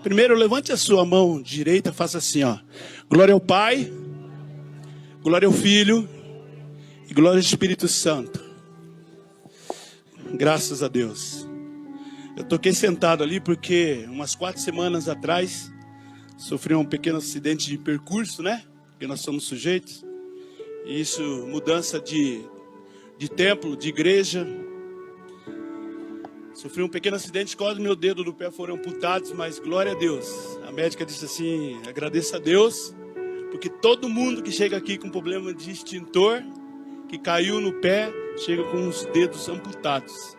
Primeiro, levante a sua mão direita, faça assim, ó. Glória ao Pai, glória ao Filho e glória ao Espírito Santo. Graças a Deus. Eu toquei sentado ali porque umas 4 semanas atrás sofri um pequeno acidente de percurso, né? Porque nós somos sujeitos. E isso, mudança de templo, de igreja. Sofri um pequeno acidente, quase meu dedo do pé foram amputados, mas glória a Deus. A médica disse assim, agradeça a Deus, porque todo mundo que chega aqui com problema de extintor, que caiu no pé, chega com os dedos amputados.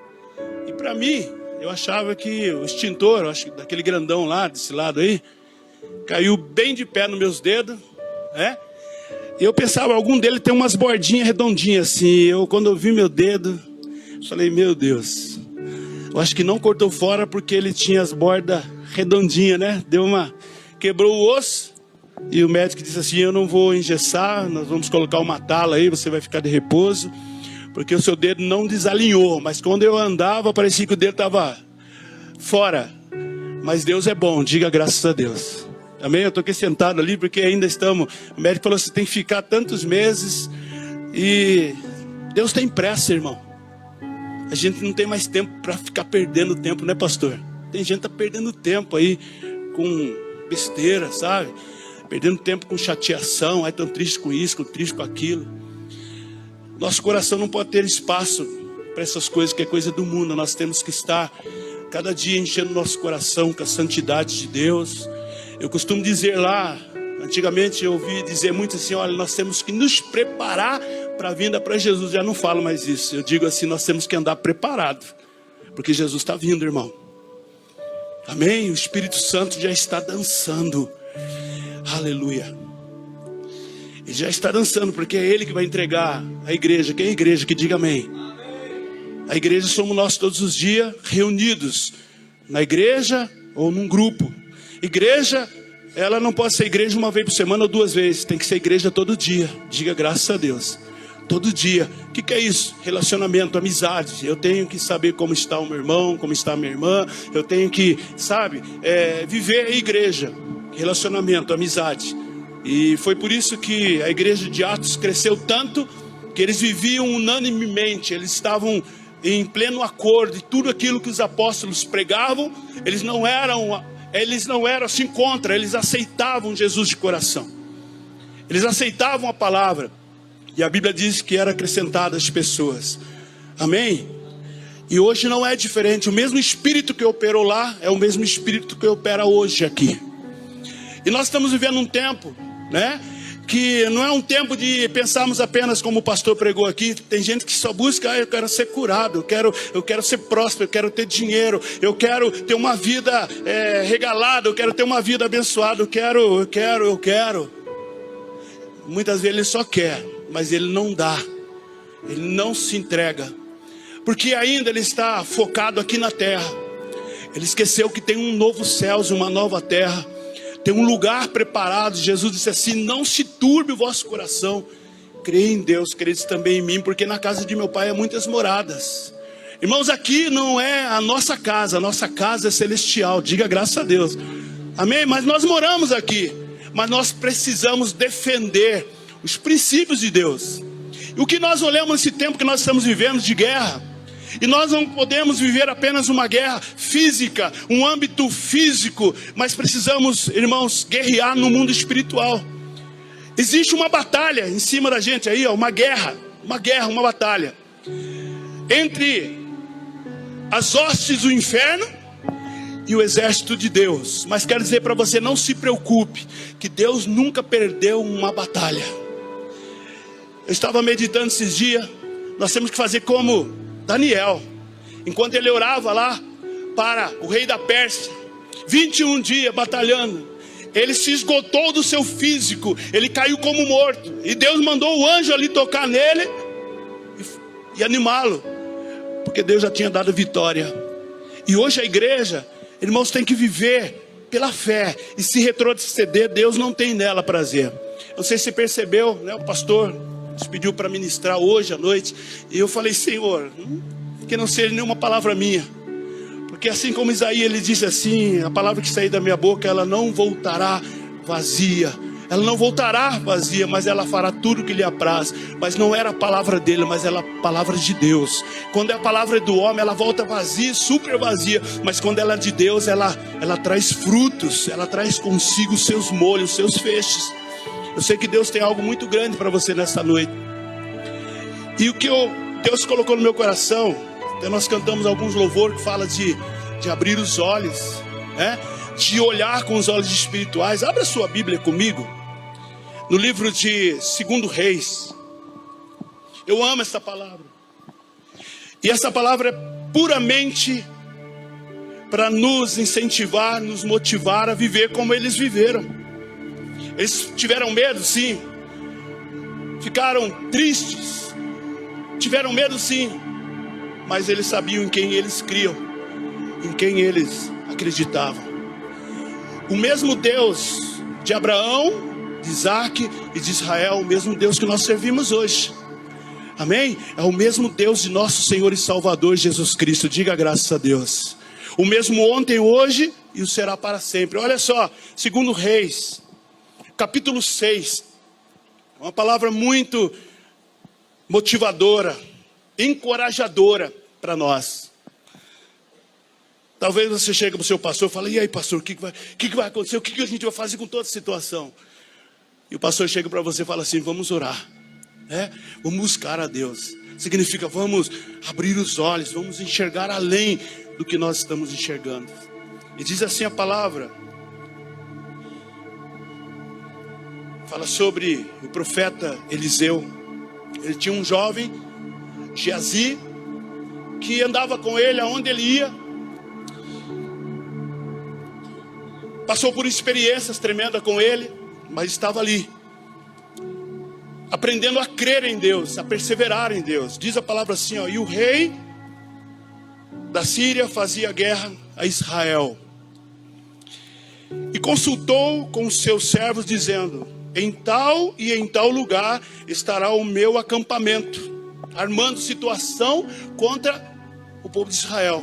E para mim, eu achava que o extintor, eu acho que daquele grandão lá, desse lado aí, caiu bem de pé nos meus dedos, né? E eu pensava, algum deles tem umas bordinhas redondinhas assim. Quando eu vi meu dedo, falei, meu Deus, eu acho que não cortou fora porque ele tinha as bordas redondinhas, né? Quebrou o osso. E o médico disse assim, eu não vou engessar, nós vamos colocar uma tala aí, você vai ficar de repouso, porque o seu dedo não desalinhou. Mas quando eu andava, parecia que o dedo estava fora. Mas Deus é bom, diga graças a Deus. Amém? Eu estou aqui sentado ali porque ainda estamos... O médico falou, você tem que ficar tantos meses. E Deus tem pressa, irmão. A gente não tem mais tempo para ficar perdendo tempo, né, pastor? Tem gente que está perdendo tempo aí com besteira, sabe? Perdendo tempo com chateação, aí tão triste com isso, triste com aquilo. Nosso coração não pode ter espaço para essas coisas que é coisa do mundo. Nós temos que estar cada dia enchendo nosso coração com a santidade de Deus. Eu costumo dizer lá, antigamente eu ouvi dizer muito assim, olha, nós temos que nos preparar para a vinda para Jesus. Já não falo mais isso, eu digo assim, nós temos que andar preparado, porque Jesus está vindo, irmão. Amém? O Espírito Santo já está dançando. Aleluia. Ele já está dançando, porque é Ele que vai entregar a igreja. Quem é a igreja? Que diga amém. A igreja somos nós todos os dias reunidos na igreja ou num grupo. Igreja, ela não pode ser igreja uma vez por semana ou 2 vezes. Tem que ser igreja todo dia. Diga graças a Deus. Todo dia. O que é isso? Relacionamento, amizade. Eu tenho que saber como está o meu irmão, como está a minha irmã. Eu tenho que, sabe, viver a igreja. Relacionamento, amizade. E foi por isso que a igreja de Atos cresceu tanto, que eles viviam unanimemente. Eles estavam em pleno acordo. E tudo aquilo que os apóstolos pregavam, eles não eram assim contra, eles aceitavam Jesus de coração. Eles aceitavam a palavra. E a Bíblia diz que era acrescentada às pessoas. Amém? E hoje não é diferente. O mesmo Espírito que operou lá é o mesmo Espírito que opera hoje aqui. E nós estamos vivendo um tempo, né? Que não é um tempo de pensarmos apenas como o pastor pregou aqui. Tem gente que só busca, eu quero ser curado, eu quero ser próspero, eu quero ter dinheiro, eu quero ter uma vida regalada, eu quero ter uma vida abençoada, eu quero. Muitas vezes ele só quer, mas ele não dá, ele não se entrega, porque ainda ele está focado aqui na terra. Ele esqueceu que tem um novo céu e uma nova terra. Tem um lugar preparado. Jesus disse assim, não se turbe o vosso coração. Creia em Deus, creia também em mim, porque na casa de meu pai há muitas moradas. Irmãos, aqui não é a nossa casa é celestial. Diga graças a Deus. Amém? Mas nós moramos aqui. Mas nós precisamos defender os princípios de Deus. E o que nós olhamos nesse tempo que nós estamos vivendo de guerra. E nós não podemos viver apenas uma guerra física, um âmbito físico, mas precisamos, irmãos, guerrear no mundo espiritual. Existe uma batalha em cima da gente aí, ó, uma batalha entre as hostes do inferno e o exército de Deus. Mas quero dizer para você, não se preocupe, que Deus nunca perdeu uma batalha. Eu estava meditando esses dias, nós temos que fazer como Daniel, enquanto ele orava lá para o rei da Pérsia, 21 dias batalhando, ele se esgotou do seu físico, ele caiu como morto, e Deus mandou o anjo ali tocar nele e animá-lo, porque Deus já tinha dado vitória. E hoje a igreja, irmãos, tem que viver pela fé, e se retroceder, Deus não tem nela prazer. Não sei se você percebeu, né? O pastor nos pediu para ministrar hoje à noite, e eu falei, Senhor, que não seja nenhuma palavra minha, Porque assim como Isaías, ele disse assim: a palavra que sair da minha boca, ela não voltará vazia. Ela não voltará vazia, mas ela fará tudo o que lhe apraz. Mas não era a palavra dele, mas era a palavra de Deus. Quando é a palavra do homem, ela volta vazia, super vazia. Mas quando ela é de Deus, ela traz frutos. Ela traz consigo os seus molhos, os seus feixes. Eu sei que Deus tem algo muito grande para você nessa noite. E o que Deus colocou no meu coração, até nós cantamos alguns louvores que falam de abrir os olhos, né? De olhar com os olhos espirituais. Abra sua Bíblia comigo, no livro de 2 Reis. Eu amo essa palavra. E essa palavra é puramente para nos incentivar, nos motivar a viver como eles viveram. Eles tiveram medo, sim. Ficaram tristes. Tiveram medo, sim. Mas eles sabiam em quem eles criam, em quem eles acreditavam. O mesmo Deus de Abraão, de Isaac e de Israel, o mesmo Deus que nós servimos hoje. Amém? É o mesmo Deus de nosso Senhor e Salvador Jesus Cristo. Diga graças a Deus. O mesmo ontem, hoje e o será para sempre. Olha só, 2 Reis, capítulo 6. Uma palavra muito motivadora, encorajadora para nós. Talvez você chegue para o seu pastor e fale: e aí, pastor, o que vai acontecer? O que a gente vai fazer com toda a situação? E o pastor chega para você e fala assim: vamos orar, né? Vamos buscar a Deus. Significa, vamos abrir os olhos, vamos enxergar além do que nós estamos enxergando. E diz assim a palavra, fala sobre o profeta Eliseu. Ele tinha um jovem, Geazi, que andava com ele aonde ele ia. Passou por experiências tremendas com ele, mas estava ali, aprendendo a crer em Deus, a perseverar em Deus. Diz a palavra assim, ó: e o rei da Síria fazia guerra a Israel. E consultou com os seus servos, dizendo: em tal e em tal lugar estará o meu acampamento, armando situação contra o povo de Israel.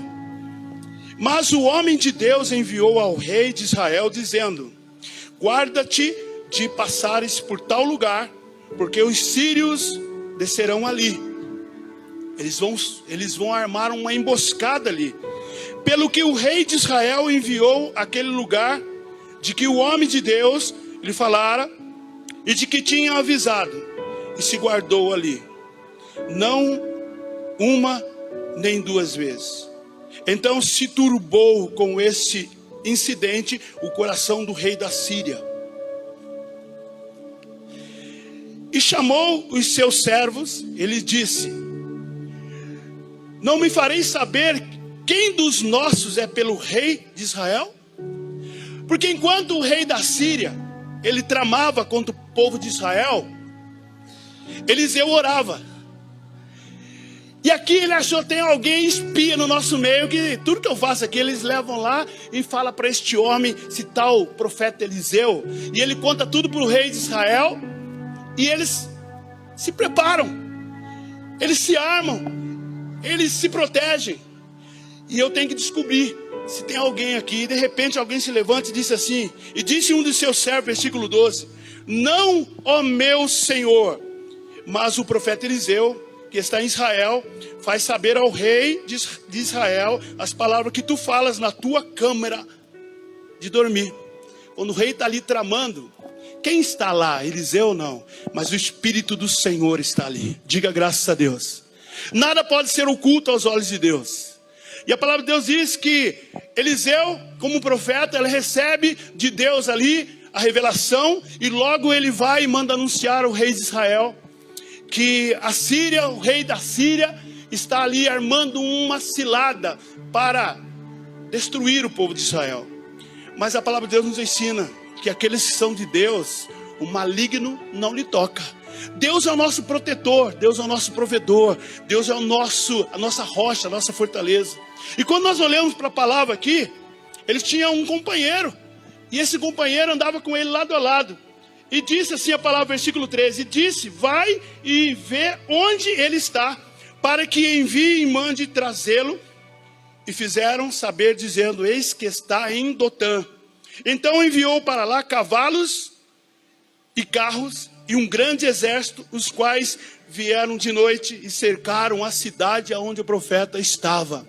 Mas o homem de Deus enviou ao rei de Israel, dizendo: guarda-te de passares por tal lugar, porque os sírios descerão ali. Eles vão armar uma emboscada ali. Pelo que o rei de Israel enviou àquele lugar, de que o homem de Deus lhe falara, e de que tinha avisado, e se guardou ali, não uma nem duas vezes. Então se turbou com esse incidente o coração do rei da Síria, e chamou os seus servos. Ele disse: não me fareis saber quem dos nossos é pelo rei de Israel? Porque enquanto o rei da Síria, ele tramava contra o povo de Israel, Eliseu orava. E aqui ele achou que tem alguém espia no nosso meio, que tudo que eu faço aqui, eles levam lá e falam para este homem, se tal profeta Eliseu. E ele conta tudo para o rei de Israel. E eles se preparam, eles se armam, eles se protegem. E eu tenho que descobrir se tem alguém aqui. E de repente alguém se levanta e disse assim, e disse um dos seus servos, versículo 12: não, ó meu senhor, mas o profeta Eliseu, que está em Israel, faz saber ao rei de Israel as palavras que tu falas na tua câmara de dormir. Quando o rei está ali tramando, quem está lá? Eliseu não, mas o Espírito do Senhor está ali. Diga graças a Deus. Nada pode ser oculto aos olhos de Deus. E a palavra de Deus diz que Eliseu, como profeta, ele recebe de Deus ali a revelação, e logo ele vai e manda anunciar ao rei de Israel que a Síria, o rei da Síria, está ali armando uma cilada para destruir o povo de Israel. Mas a palavra de Deus nos ensina que aqueles que são de Deus, o maligno não lhe toca. Deus é o nosso protetor, Deus é o nosso provedor, Deus é a nossa rocha, a nossa fortaleza. E quando nós olhamos para a palavra aqui, eles tinham um companheiro, e esse companheiro andava com ele lado a lado. E disse assim a palavra, versículo 13, e disse: vai e vê onde ele está, para que envie e mande trazê-lo. e fizeram saber, dizendo: eis que está em Dotã. Então enviou para lá cavalos e carros e um grande exército, os quais vieram de noite e cercaram a cidade onde o profeta estava.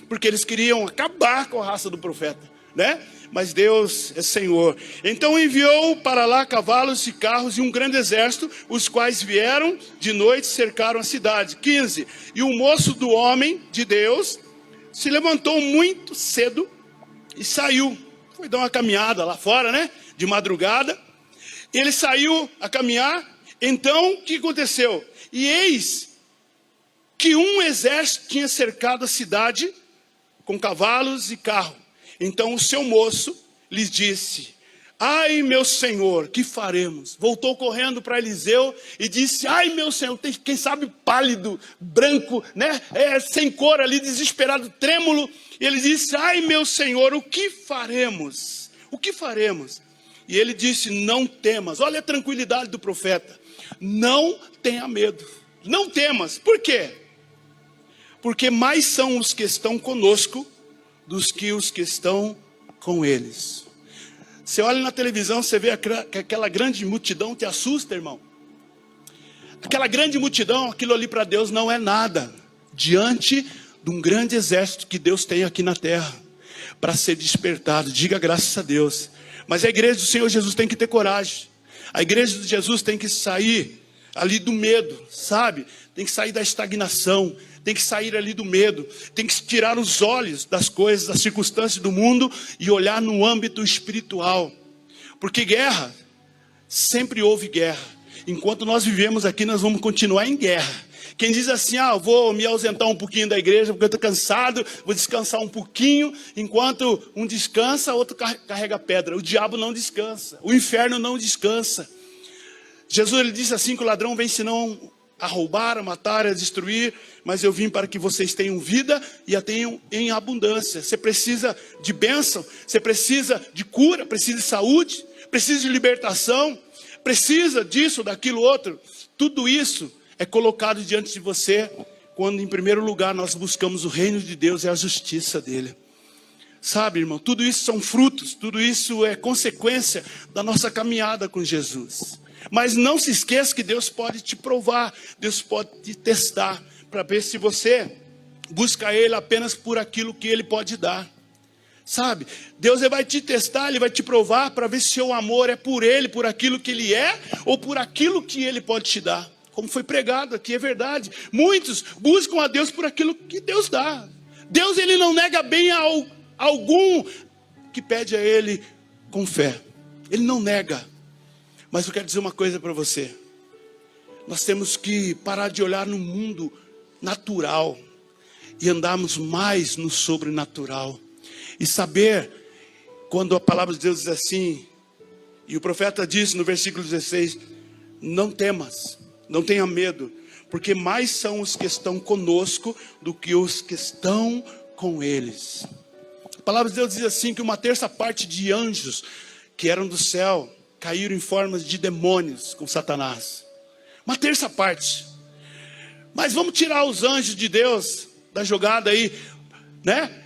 Porque eles queriam acabar com a raça do profeta, né? Mas Deus é Senhor. Então enviou para lá cavalos e carros e um grande exército, os quais vieram de noite e cercaram a cidade. 15. E o moço do homem de Deus se levantou muito cedo e saiu. Foi dar uma caminhada lá fora, né? De madrugada. Ele saiu a caminhar. Então, o que aconteceu? E eis que um exército tinha cercado a cidade com cavalos e carro. Então o seu moço lhes disse: ai, meu senhor, que faremos? Voltou correndo para Eliseu e disse: ai, meu senhor, quem sabe pálido, branco, né? Sem cor ali, desesperado, trêmulo. E ele disse: ai, meu senhor, o que faremos? O que faremos? E ele disse: não temas. Olha a tranquilidade do profeta. Não tenha medo. Não temas. Por quê? Porque mais são os que estão conosco dos que os que estão com eles. Você olha na televisão, você vê aquela grande multidão, te assusta, irmão. Aquela grande multidão, aquilo ali para Deus não é nada, diante de um grande exército que Deus tem aqui na terra, para ser despertado. Diga graças a Deus. Mas a igreja do Senhor Jesus tem que ter coragem. A igreja de Jesus tem que sair ali do medo, sabe? Tem que sair da estagnação. Tem que sair ali do medo, tem que tirar os olhos das coisas, das circunstâncias do mundo e olhar no âmbito espiritual. Porque guerra, sempre houve guerra. Enquanto nós vivemos aqui, nós vamos continuar em guerra. Quem diz assim: eu vou me ausentar um pouquinho da igreja porque eu estou cansado, vou descansar um pouquinho. Enquanto um descansa, outro carrega pedra. O diabo não descansa, o inferno não descansa. Jesus, ele disse assim, que o ladrão vem senão a roubar, a matar, a destruir, mas eu vim para que vocês tenham vida e a tenham em abundância. Você precisa de bênção, você precisa de cura, precisa de saúde, precisa de libertação, precisa disso, daquilo outro. Tudo isso é colocado diante de você quando em primeiro lugar nós buscamos o reino de Deus e a justiça dele. Sabe, irmão, tudo isso são frutos, tudo isso é consequência da nossa caminhada com Jesus. Mas não se esqueça que Deus pode te provar, Deus pode te testar, para ver se você busca Ele apenas por aquilo que Ele pode dar. Sabe, Deus vai te testar, Ele vai te provar para ver se seu amor é por Ele, por aquilo que Ele é, ou por aquilo que Ele pode te dar. Como foi pregado aqui, é verdade. Muitos buscam a Deus por aquilo que Deus dá. Deus, Ele não nega bem a algum que pede a Ele com fé. Ele não nega. Mas eu quero dizer uma coisa para você. Nós temos que parar de olhar no mundo natural e andarmos mais no sobrenatural. E saber, quando a palavra de Deus diz assim, e o profeta disse no versículo 16, não temas, não tenha medo, porque mais são os que estão conosco do que os que estão com eles. A palavra de Deus diz assim, que uma terça parte de anjos que eram do céu caíram em formas de demônios com Satanás. Uma terça parte. Mas vamos tirar os anjos de Deus da jogada aí, né?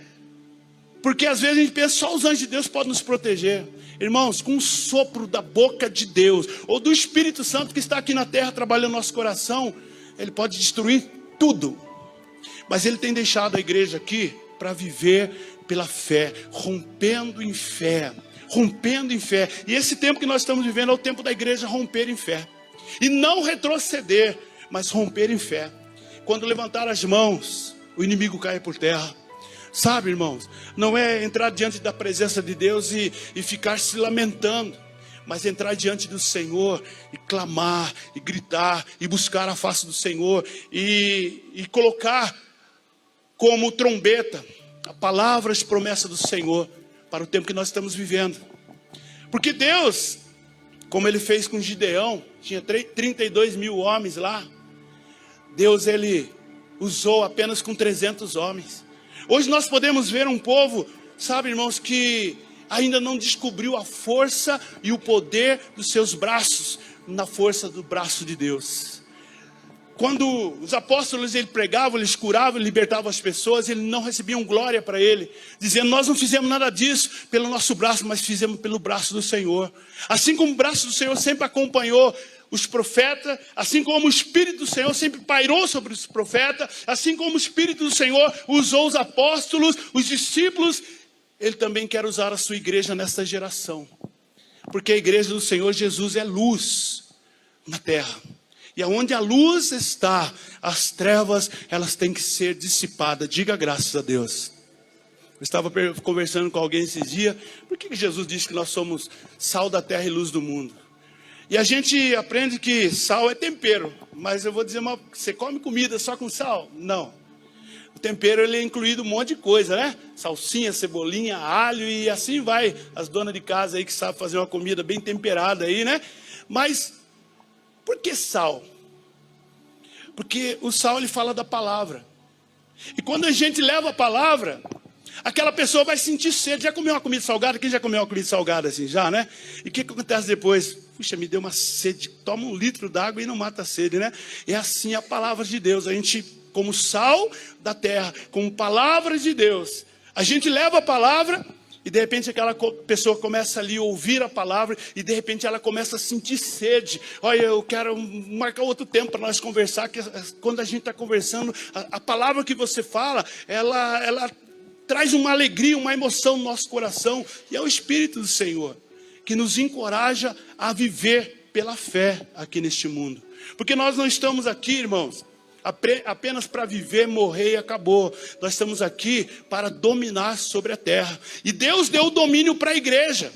Porque às vezes a gente pensa, só os anjos de Deus podem nos proteger. Irmãos, com um sopro da boca de Deus, ou do Espírito Santo que está aqui na terra trabalhando no nosso coração, Ele pode destruir tudo. Mas Ele tem deixado a igreja aqui para viver pela fé, rompendo em fé. Rompendo em fé. E esse tempo que nós estamos vivendo é o tempo da igreja romper em fé. E não retroceder, mas romper em fé. Quando levantar as mãos, o inimigo cai por terra. Sabe, irmãos, não é entrar diante da presença de Deus e ficar se lamentando, mas entrar diante do Senhor e clamar, e gritar, e buscar a face do Senhor, e colocar como trombeta a palavra, as promessas do Senhor para o tempo que nós estamos vivendo. Porque Deus, como Ele fez com Gideão, tinha 32 mil homens lá. Deus, Ele usou apenas com 300 homens. Hoje nós podemos ver um povo, sabe, irmãos, que ainda não descobriu a força e o poder dos seus braços, na força do braço de Deus. Quando os apóstolos ele pregavam, eles curavam, libertavam as pessoas, eles não recebiam glória para ele, dizendo: nós não fizemos nada disso pelo nosso braço, mas fizemos pelo braço do Senhor. Assim como o braço do Senhor sempre acompanhou os profetas, assim como o Espírito do Senhor sempre pairou sobre os profetas, assim como o Espírito do Senhor usou os apóstolos, os discípulos, ele também quer usar a sua igreja nesta geração. Porque a igreja do Senhor Jesus é luz na terra. E aonde a luz está, as trevas, elas têm que ser dissipadas. Diga graças a Deus. Eu estava conversando com alguém esses dias. Por que Jesus disse que nós somos sal da terra e luz do mundo? E a gente aprende que sal é tempero. Mas eu vou dizer, você come comida só com sal? Não. O tempero ele é incluído um monte de coisa, né? Salsinha, cebolinha, alho e assim vai. As donas de casa aí que sabem fazer uma comida bem temperada aí, né? Mas por que sal? Porque o sal ele fala da palavra. E quando a gente leva a palavra, aquela pessoa vai sentir sede. Já comeu uma comida salgada? Quem já comeu uma comida salgada assim já, né? E o que acontece depois? Puxa, me deu uma sede. Toma 1 litro d'água e não mata a sede, né? É assim a palavra de Deus. A gente, como sal da terra, como palavra de Deus, a gente leva a palavra. E de repente aquela pessoa começa ali a ouvir a palavra e de repente ela começa a sentir sede. Olha, eu quero marcar outro tempo para nós conversar, que quando a gente está conversando, a palavra que você fala, ela traz uma alegria, uma emoção no nosso coração. E é o Espírito do Senhor que nos encoraja a viver pela fé aqui neste mundo. Porque nós não estamos aqui, irmãos, apenas para viver, morrer e acabou. Nós estamos aqui para dominar sobre a terra. E Deus deu o domínio para a igreja.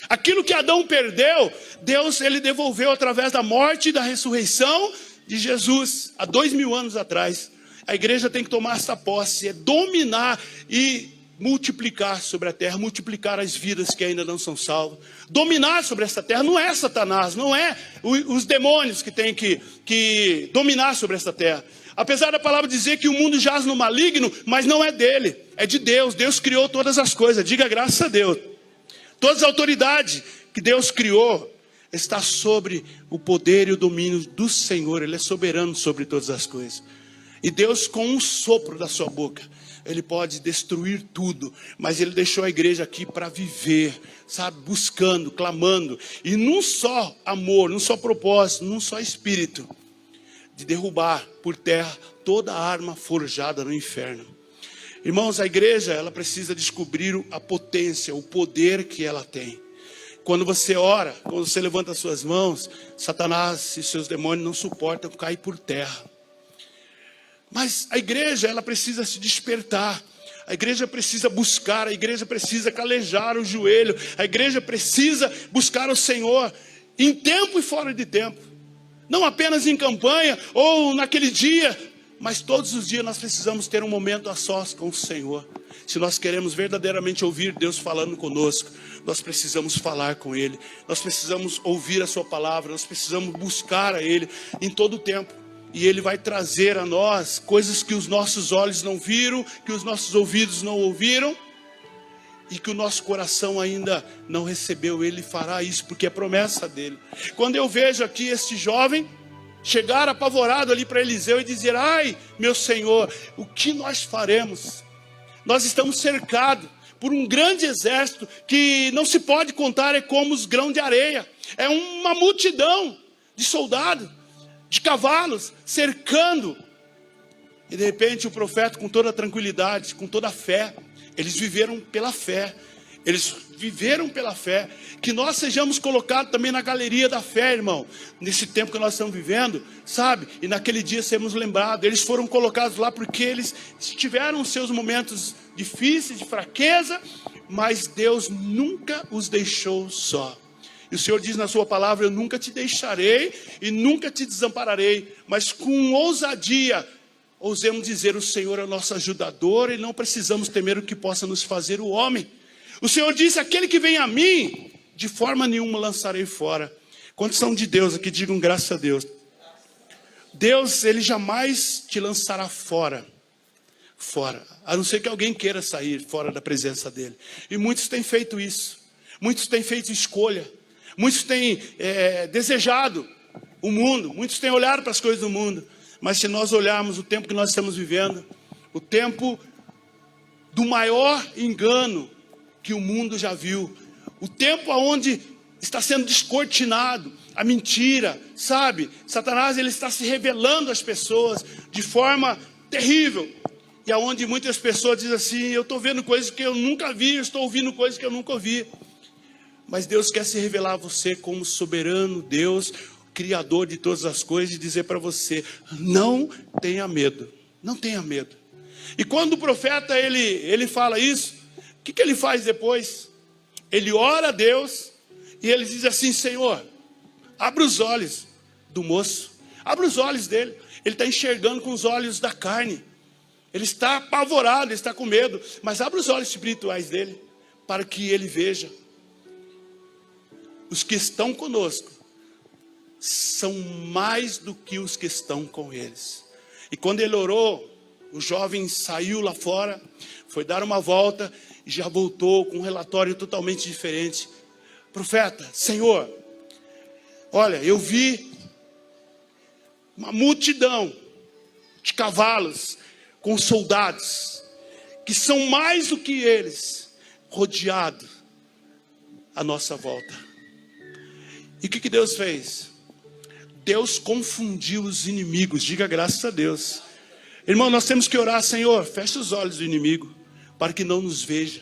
Aquilo que Adão perdeu, Deus ele devolveu através da morte e da ressurreição de Jesus, há 2000 anos atrás. A igreja tem que tomar essa posse, é dominar e multiplicar sobre a terra, multiplicar as vidas que ainda não são salvas. Dominar sobre essa terra não é Satanás, não é os demônios que têm que dominar sobre essa terra. Apesar da palavra dizer que o mundo jaz no maligno, mas não é dele, é de Deus. Deus criou todas as coisas, diga graças a Deus. Todas as autoridades que Deus criou está sobre o poder e o domínio do Senhor. Ele é soberano sobre todas as coisas. E Deus, com um sopro da sua boca, Ele pode destruir tudo. Mas Ele deixou a igreja aqui para viver, sabe, buscando, clamando. E num só amor, num só propósito, num só espírito, de derrubar por terra toda a arma forjada no inferno. Irmãos, a igreja, ela precisa descobrir a potência, o poder que ela tem. Quando você ora, quando você levanta as suas mãos, Satanás e seus demônios não suportam cair por terra. Mas a igreja, ela precisa se despertar. A igreja precisa buscar, a igreja precisa calejar o joelho. A igreja precisa buscar o Senhor em tempo e fora de tempo. Não apenas em campanha ou naquele dia, mas todos os dias nós precisamos ter um momento a sós com o Senhor. Se nós queremos verdadeiramente ouvir Deus falando conosco, nós precisamos falar com Ele. Nós precisamos ouvir a sua palavra, nós precisamos buscar a Ele em todo o tempo. E Ele vai trazer a nós coisas que os nossos olhos não viram, que os nossos ouvidos não ouviram, e que o nosso coração ainda não recebeu. Ele fará isso, porque é promessa dele. Quando eu vejo aqui este jovem chegar apavorado ali para Eliseu e dizer: ai, meu Senhor, o que nós faremos? Nós estamos cercados por um grande exército que não se pode contar, é como os grãos de areia. É uma multidão de soldados, de cavalos, cercando. E de repente o profeta, com toda a tranquilidade, com toda a fé, eles viveram pela fé. Eles viveram pela fé. Que nós sejamos colocados também na galeria da fé, irmão. Nesse tempo que nós estamos vivendo, sabe? E naquele dia sermos lembrados. Eles foram colocados lá porque eles tiveram seus momentos difíceis, de fraqueza. Mas Deus nunca os deixou só. E o Senhor diz na sua palavra: eu nunca te deixarei e nunca te desampararei. Mas com ousadia, ousemos dizer: o Senhor é o nosso ajudador e não precisamos temer o que possa nos fazer o homem. O Senhor disse: aquele que vem a mim, de forma nenhuma lançarei fora. Quantos são de Deus aqui? Digam graças a Deus. Deus, Ele jamais te lançará fora. Fora. A não ser que alguém queira sair fora da presença dEle. E muitos têm feito isso. Muitos têm feito escolha. Muitos têm desejado o mundo. Muitos têm olhado para as coisas do mundo. Mas se nós olharmos o tempo que nós estamos vivendo, o tempo do maior engano que o mundo já viu, o tempo onde está sendo descortinado a mentira, sabe? Satanás, ele está se revelando às pessoas de forma terrível. E aonde muitas pessoas dizem assim: eu estou vendo coisas que eu nunca vi, eu estou ouvindo coisas que eu nunca ouvi. Mas Deus quer se revelar a você como soberano Deus, Criador de todas as coisas, e dizer para você: não tenha medo, não tenha medo. E quando o profeta ele fala isso, o que ele faz depois? Ele ora a Deus e ele diz assim: Senhor, abre os olhos do moço, abre os olhos dele. Ele está enxergando com os olhos da carne, ele está apavorado, ele está com medo, mas abre os olhos espirituais dele, para que ele veja. Os que estão conosco são mais do que os que estão com eles. E quando ele orou, o jovem saiu lá fora, foi dar uma volta e já voltou com um relatório totalmente diferente. Profeta, Senhor, olha, eu vi uma multidão de cavalos com soldados, que são mais do que eles, rodeado à nossa volta. E o que Deus fez? Deus confundiu os inimigos. Diga graças a Deus. Irmão, nós temos que orar: Senhor, fecha os olhos do inimigo, para que não nos veja.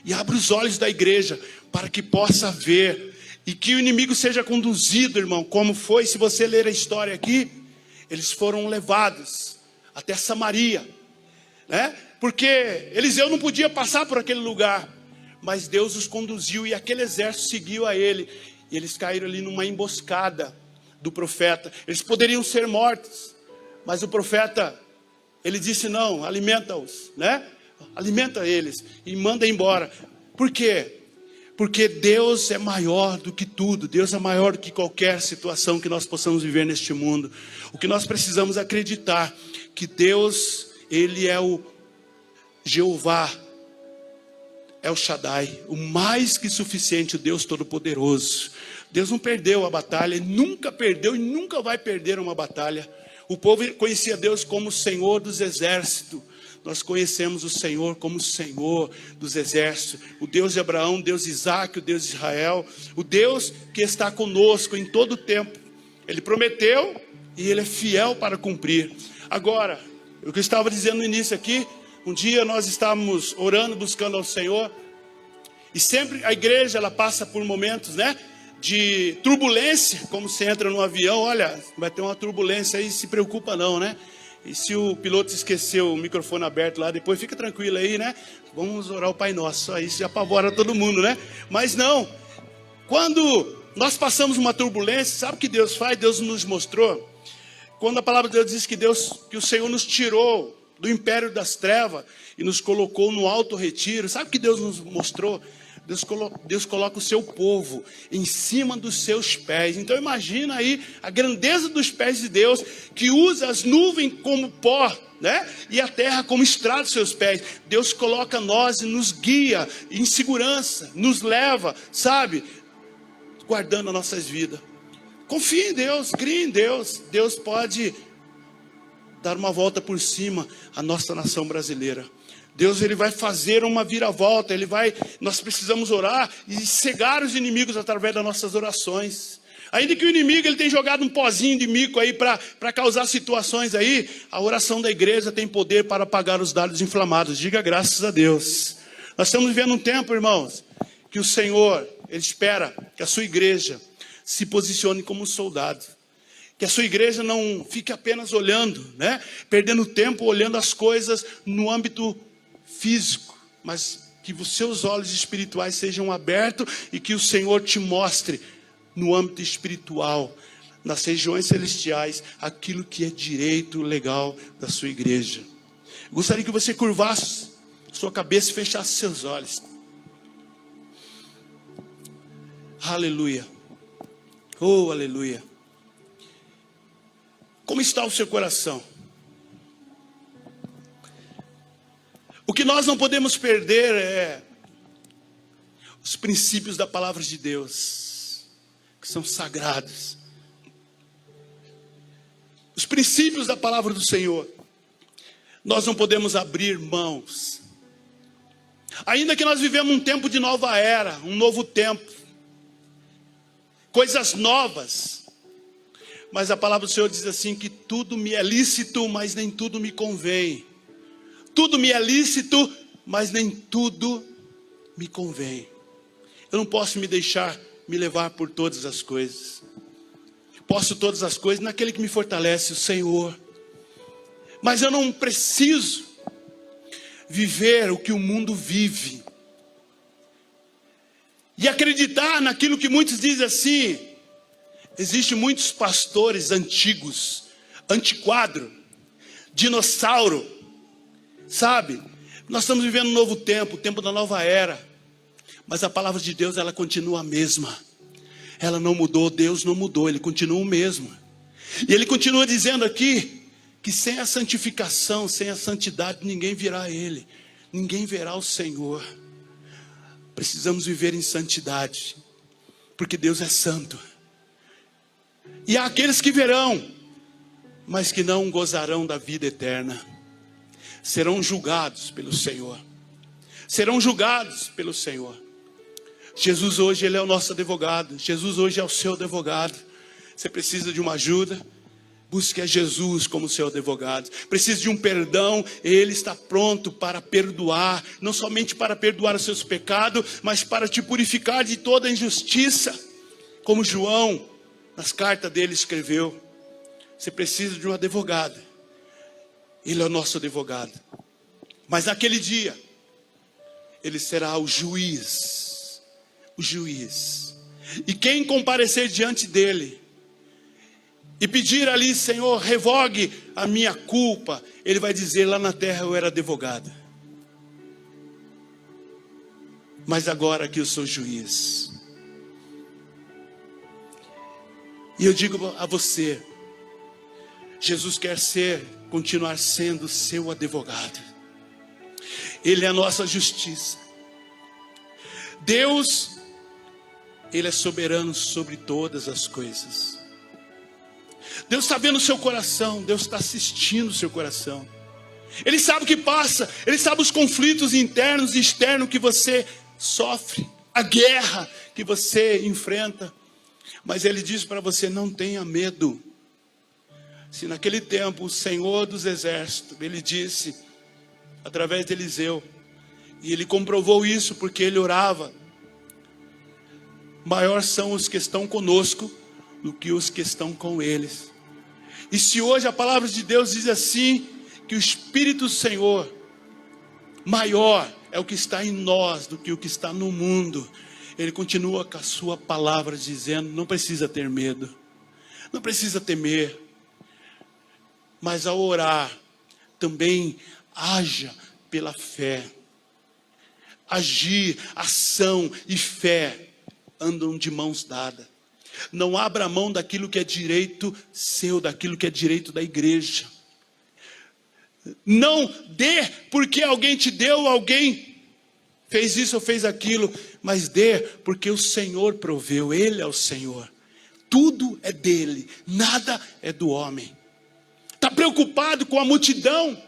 E abre os olhos da igreja, para que possa ver. E que o inimigo seja conduzido, irmão, como foi. Se você ler a história aqui, eles foram levados até Samaria, né? Porque Eliseu não podia passar por aquele lugar, mas Deus os conduziu e aquele exército seguiu a ele. E eles caíram ali numa emboscada do profeta. Eles poderiam ser mortos, mas o profeta, ele disse: não, alimenta-os, né? Alimenta eles e manda embora. Por quê? Porque Deus é maior do que tudo. Deus é maior do que qualquer situação que nós possamos viver neste mundo. O que nós precisamos acreditar, que Deus, Ele é o Jeová, é o Shaddai, o mais que suficiente, o Deus Todo-Poderoso. Deus não perdeu a batalha, nunca perdeu e nunca vai perder uma batalha. O povo conhecia Deus como o Senhor dos exércitos. Nós conhecemos o Senhor como o Senhor dos exércitos. O Deus de Abraão, o Deus de Isaac, o Deus de Israel. O Deus que está conosco em todo o tempo. Ele prometeu e Ele é fiel para cumprir. Agora, o que eu estava dizendo no início aqui, um dia nós estávamos orando, buscando ao Senhor. E sempre a igreja, ela passa por momentos, né, de turbulência. Como você entra num avião, olha, vai ter uma turbulência aí, se preocupa não, né? E se o piloto esqueceu o microfone aberto lá, depois fica tranquilo aí, né? Vamos orar o Pai Nosso, só isso já apavora todo mundo, né? Mas não, quando nós passamos uma turbulência, sabe o que Deus faz? Deus nos mostrou. Quando a palavra de Deus diz que o Senhor nos tirou do império das trevas e nos colocou no alto retiro, sabe o que Deus nos mostrou? Deus coloca o seu povo em cima dos seus pés. Então imagina aí a grandeza dos pés de Deus, que usa as nuvens como pó, né? E a terra como estrada dos seus pés. Deus coloca nós e nos guia em segurança, nos leva, sabe? Guardando as nossas vidas. Confie em Deus, crie em Deus. Deus pode dar uma volta por cima à nossa nação brasileira. Deus, Ele vai fazer uma viravolta, nós precisamos orar e cegar os inimigos através das nossas orações. Ainda que o inimigo ele tenha jogado um pozinho de mico aí para causar situações aí, a oração da igreja tem poder para apagar os dardos inflamados. Diga graças a Deus. Nós estamos vivendo um tempo, irmãos, que o Senhor, Ele espera que a sua igreja se posicione como um soldado. Que a sua igreja não fique apenas olhando, né? Perdendo tempo olhando as coisas no âmbito físico, mas que os seus olhos espirituais sejam abertos e que o Senhor te mostre no âmbito espiritual, nas regiões celestiais, aquilo que é direito legal da sua igreja. Eu gostaria que você curvasse sua cabeça e fechasse seus olhos. Aleluia. Oh, aleluia. Como está o seu coração? O que nós não podemos perder é os princípios da palavra de Deus, que são sagrados. os princípios da palavra do Senhor, nós não podemos abrir mãos. Ainda que nós vivemos um tempo de nova era, um novo tempo, coisas novas, mas a palavra do Senhor diz assim, que tudo me é lícito, mas nem tudo me convém. Tudo me é lícito, mas nem tudo me convém. Eu não posso me deixar me levar por todas as coisas. Posso todas as coisas naquele que me fortalece, o Senhor. Mas eu não preciso viver o que o mundo vive. E acreditar naquilo que muitos dizem assim. Existem muitos pastores antigos, antiquadro, dinossauro. Sabe? Nós estamos vivendo um novo tempo, o tempo da nova era. Mas a palavra de Deus, ela continua a mesma. Ela não mudou, Deus não mudou, Ele continua o mesmo. E Ele continua dizendo aqui, que sem a santificação, sem a santidade, ninguém virá a Ele. Ninguém verá o Senhor. Precisamos viver em santidade, porque Deus é santo. E há aqueles que verão, mas que não gozarão da vida eterna. Serão julgados pelo Senhor. Serão julgados pelo Senhor. Jesus hoje, Ele é o nosso advogado. Jesus hoje é o seu advogado. Você precisa de uma ajuda? Busque a Jesus como seu advogado. Precisa de um perdão? Ele está pronto para perdoar. Não somente para perdoar os seus pecados, mas para te purificar de toda injustiça. Como João, nas cartas dele, escreveu. Você precisa de um advogado. Ele é o nosso advogado. Mas naquele dia, Ele será o juiz. O juiz. E quem comparecer diante dele e pedir ali, Senhor, revogue a minha culpa, Ele vai dizer, lá na terra eu era advogado, mas agora aqui eu sou juiz. E eu digo a você, Jesus quer continuar sendo seu advogado. Ele é a nossa justiça. Deus, Ele é soberano sobre todas as coisas. Deus está vendo o seu coração. Deus está assistindo o seu coração. Ele sabe o que passa. Ele sabe os conflitos internos e externos que você sofre. A guerra que você enfrenta. Mas Ele diz para você, não tenha medo. Se naquele tempo o Senhor dos Exércitos, Ele disse, através de Eliseu, e Ele comprovou isso porque Ele orava, maior são os que estão conosco do que os que estão com eles. E se hoje a palavra de Deus diz assim, que o Espírito do Senhor, maior é o que está em nós do que o que está no mundo, Ele continua com a sua palavra dizendo, não precisa ter medo, não precisa temer, mas ao orar, também haja pela fé. Agir, ação e fé andam de mãos dadas. Não abra mão daquilo que é direito seu, daquilo que é direito da igreja. Não dê porque alguém te deu, alguém fez isso ou fez aquilo, mas dê porque o Senhor proveu, Ele é o Senhor. Tudo é dele, nada é do homem. Está preocupado com a multidão,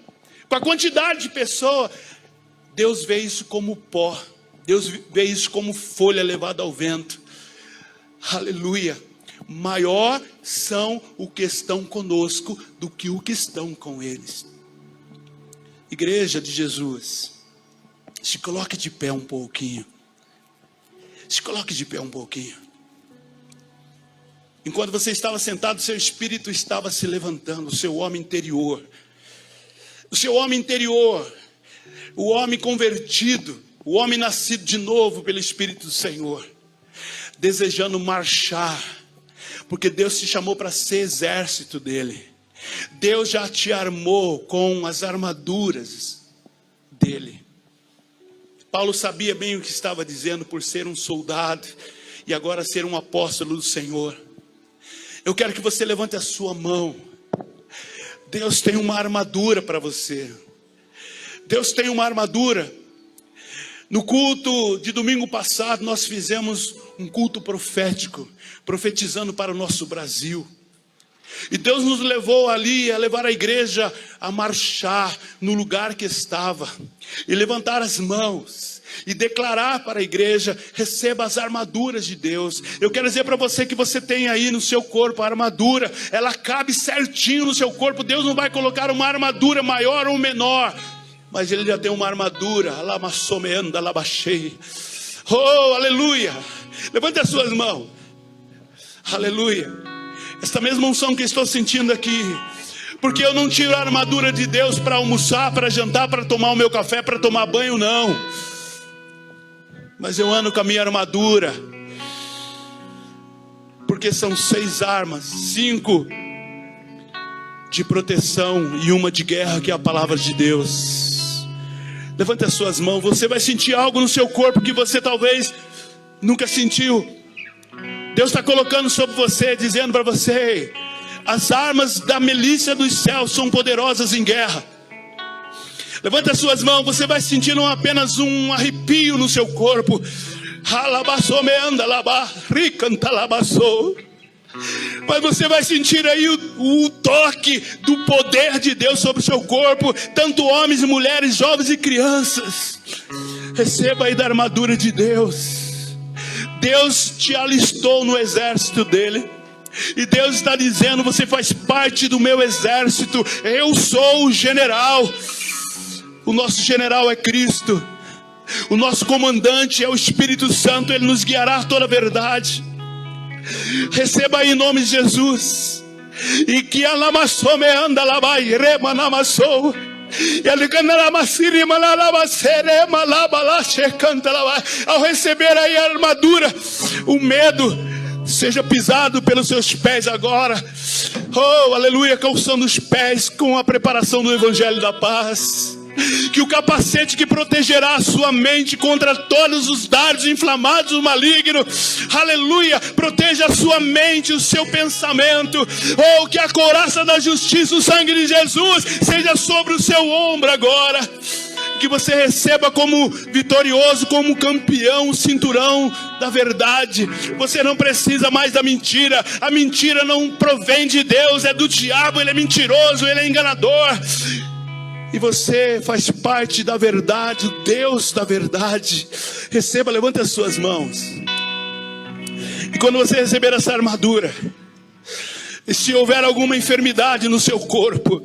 com a quantidade de pessoas. Deus vê isso como pó. Deus vê isso como folha levada ao vento. Aleluia. Maior são os que estão conosco do que os que estão com eles. Igreja de Jesus, se coloque de pé um pouquinho. Se coloque de pé um pouquinho. Enquanto você estava sentado, seu espírito estava se levantando, o seu homem interior. O seu homem interior, o homem convertido, o homem nascido de novo pelo Espírito do Senhor, desejando marchar, porque Deus te chamou para ser exército dele. Deus já te armou com as armaduras dele. Paulo sabia bem o que estava dizendo por ser um soldado e agora ser um apóstolo do Senhor. Eu quero que você levante a sua mão. Deus tem uma armadura para você. Deus tem uma armadura. No culto de domingo passado, nós fizemos um culto profético, profetizando para o nosso Brasil. E Deus nos levou ali a levar a igreja a marchar no lugar que estava. E levantar as mãos. E declarar para a igreja: receba as armaduras de Deus. Eu quero dizer para você que você tem aí no seu corpo a armadura. Ela cabe certinho no seu corpo. Deus não vai colocar uma armadura maior ou menor. Mas Ele já tem uma armadura. Alamassomeanda, alabachei. Oh, aleluia. Levante as suas mãos. Aleluia. Esta mesma unção que estou sentindo aqui. Porque eu não tiro a armadura de Deus para almoçar, para jantar, para tomar o meu café, para tomar banho, não. Mas eu ando com a minha armadura. Porque são 6 armas. 5 de proteção e 1 de guerra, que é a palavra de Deus. Levante as suas mãos. Você vai sentir algo no seu corpo que você talvez nunca sentiu. Deus está colocando sobre você, dizendo para você: as armas da milícia dos céus são poderosas em guerra. Levanta as suas mãos. Você vai sentir não apenas um arrepio no seu corpo. Mas você vai sentir aí o toque do poder de Deus sobre o seu corpo. Tanto homens e mulheres, jovens e crianças. Receba aí da armadura de Deus. Deus te alistou no exército dele. E Deus está dizendo: você faz parte do meu exército. Eu sou o general. O nosso general é Cristo. O nosso comandante é o Espírito Santo. Ele nos guiará a toda a verdade. Receba aí em nome de Jesus. E que alamassome anda labai rema namassou. Ao receber aí a armadura, o medo seja pisado pelos seus pés agora. Oh, aleluia, calçando os pés com a preparação do Evangelho da Paz. Que o capacete que protegerá a sua mente contra todos os dardos inflamados do maligno, aleluia, proteja a sua mente, o seu pensamento. Oh, que a couraça da justiça, o sangue de Jesus, seja sobre o seu ombro agora. Que você receba como vitorioso, como campeão, o cinturão da verdade. Você não precisa mais da mentira. A mentira não provém de Deus, é do diabo. Ele é mentiroso, ele é enganador. E você faz parte da verdade, o Deus da verdade. Receba, levante as suas mãos. E quando você receber essa armadura, e se houver alguma enfermidade no seu corpo,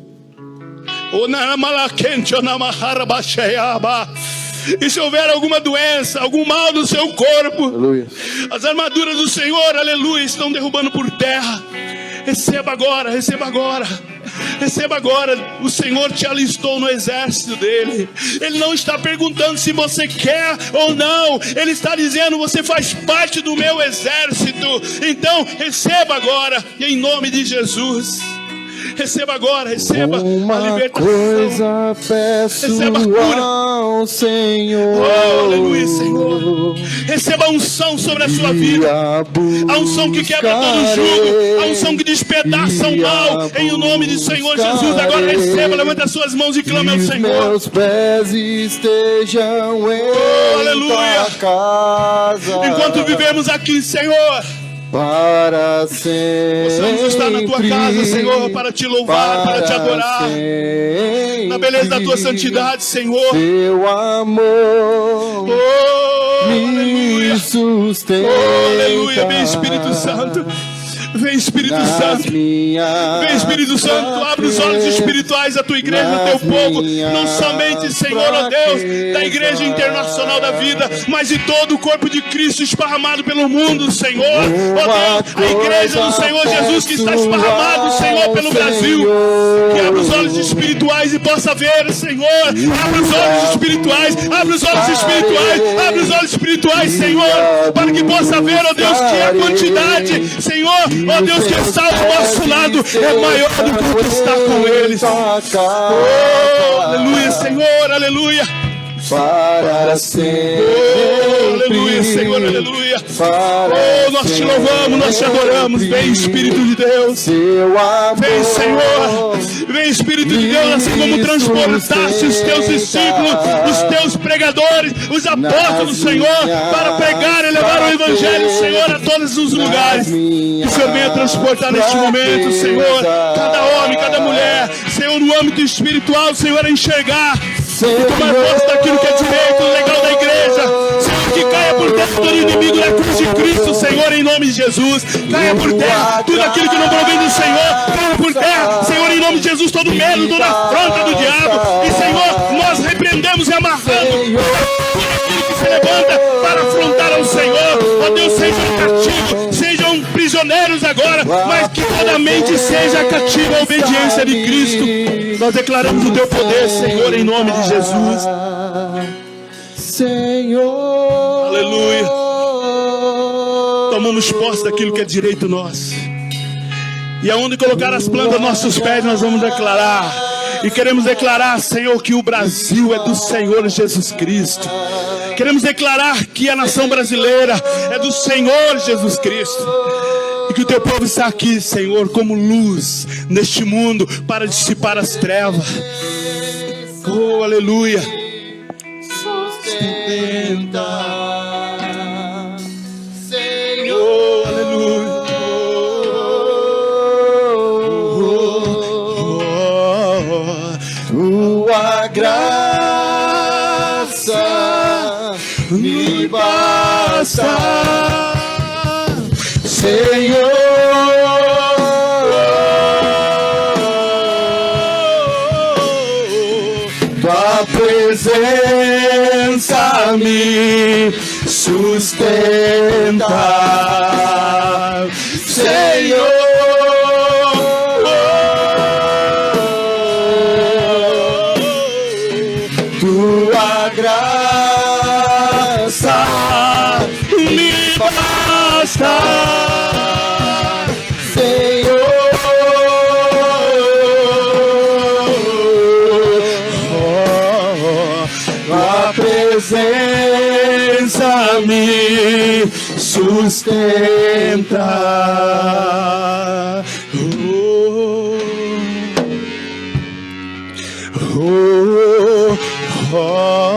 e se houver alguma doença, algum mal no seu corpo, aleluia, as armaduras do Senhor, aleluia, estão derrubando por terra. Receba agora, receba agora. Receba agora. O Senhor te alistou no exército dele. Ele não está perguntando se você quer ou não. Ele está dizendo: você faz parte do meu exército. Então receba agora, em nome de Jesus. Receba agora, receba a libertação. Coisa peço, receba a cura ao Senhor. Oh, aleluia, Senhor. Receba a unção sobre a sua vida. A unção que quebra todo jugo. A unção que despedaça o mal. Em o nome do Senhor Jesus. Agora receba, levanta as suas mãos e clame ao Senhor. Meus pés estejam em tua casa. Enquanto vivemos aqui, Senhor, para sempre. possamos estar na tua casa, Senhor, para te louvar, para te adorar, na beleza da tua santidade, Senhor. Teu amor me sustenta. Oh, aleluia, vem Espírito Santo. Vem Espírito Santo. Vem Espírito Santo. Abre os olhos espirituais da tua igreja, do teu povo. Não somente, Senhor, ó Deus, da Igreja Internacional da Vida, mas de todo o corpo de Cristo esparramado pelo mundo, Senhor. Ó Deus, a igreja do Senhor Jesus que está esparramado, Senhor, pelo Brasil. Que abra os olhos espirituais e possa ver, Senhor. Abre os olhos espirituais. Abre os olhos espirituais. Abre os olhos espirituais, Senhor, para que possa ver, ó Deus, que a quantidade, Senhor, ó Deus, que está ao nosso lado é maior do que o que está com eles. Oh, aleluia, Senhor, aleluia. para sempre. Oh, aleluia, Senhor, aleluia. Oh, nós te louvamos, nós te adoramos. Vem, Espírito de Deus. Vem, Senhor. Vem, Espírito de Deus, assim como transportaste os teus discípulos, os teus pregadores, os apóstolos, Senhor, para pregar e levar o Evangelho, Senhor, a todos os lugares. Que o Senhor venha transportar neste momento, Senhor, cada homem, cada mulher, Senhor, no âmbito espiritual, Senhor, a enxergar e tomar posse daquilo que é direito, legal da igreja. Senhor, que caia por terra todo inimigo na cruz de Cristo, Senhor, em nome de Jesus. Caia por terra tudo aquilo que não provém do Senhor. Caia por terra, Senhor, em nome de Jesus, todo medo, toda afronta do diabo. E, Senhor, nós repreendemos e amarramos tudo aquilo que se levanta para afrontar ao Senhor. Ó Deus, sejam cativos, sejam prisioneiros agora, mas que toda mente seja cativa à obediência de Cristo. Nós declaramos o teu poder, Senhor, em nome de Jesus. Senhor, aleluia. Tomamos posse daquilo que é direito nosso. E aonde colocar as plantas dos nossos pés, nós vamos declarar. E queremos declarar, Senhor, que o Brasil é do Senhor Jesus Cristo. Queremos declarar que a nação brasileira é do Senhor Jesus Cristo. E que o teu povo está aqui, Senhor, como luz neste mundo para dissipar as trevas. Oh, aleluia. sustenta, Senhor. Oh, aleluia. Tua graça me basta, Senhor. Tua presença me sustenta, Senhor. Tua graça me basta, Senhor. Tua presença me sustenta. Oh, oh, oh.